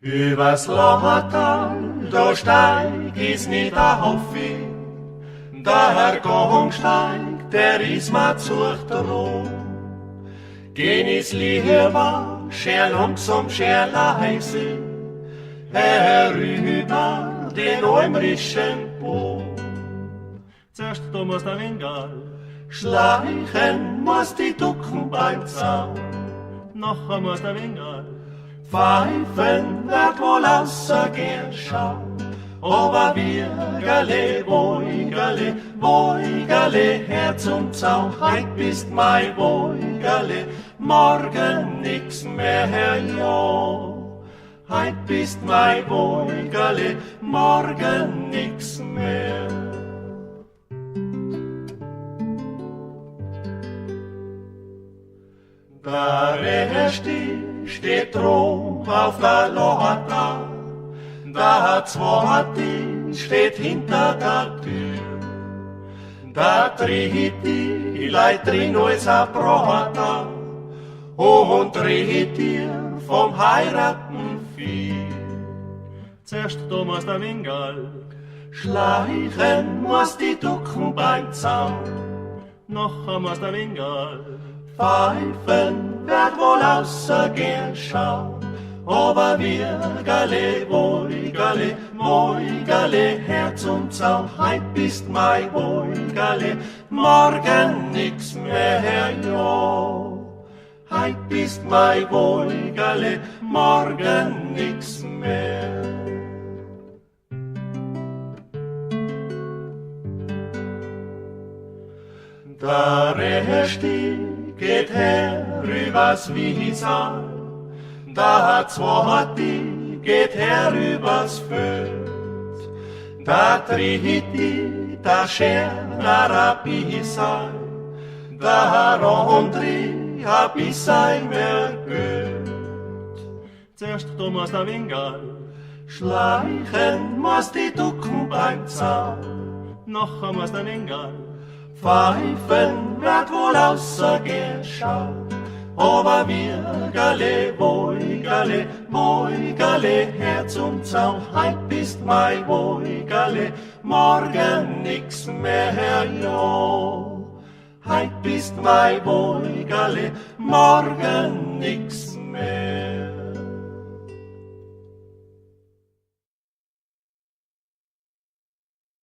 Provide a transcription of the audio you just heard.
Übers Lochertal, da steig is nicht a Hoffi, der Herrgong steigt, der is ma zucht rum. Gehen is lieber, scher langsam, scher leise, herüber den eumrischen Po. Zuerst du musst am Ingal, Schleichen muss die Ducken beim Zaun, noch musst am Ingal. Pfeifen wird wohl außer gern schauen, aber Wirgerle, Beugerle, Beugerle, Herz und Zaun, heut bist mein Beugerle, morgen nix mehr, ja. Heut bist mein Beugerle, morgen nix mehr. Der Erste steht drum auf der Lochertal, der Zweite steht hinter der Tür, der Dritte leiht drin als a Brater und redet vom Heiraten viel. Zuerst du musst am Ingal, Schleichen muss die Ducken beim Zaun, noch musst am Ingal. Pfeifen wird wohl außer gern schauen, aber Wirgerle, Beugerle, Beugerle, Herz und Zaun, heut bist mein Beugerle, morgen nix mehr, ja. Heut bist mein Beugerle, morgen nix mehr. Der Erste geht her übers Wiesal, der Zweite geht her übers Feld, der Dritte, der Scherer a Bissei, der andere a Bissei mehr Geld. Zuerst du musst am Ingal, Schleichen muss die Ducken beim Zaun, noch musst am Ingal. Pfeifen wird wohl außer gern schauen, aber Wirgerle, Beugerle, Beugerle, Herz und Zaun, heut bist mein Beugerle, morgen nix mehr, ja. Heut bist mein Beugerle, morgen nix mehr.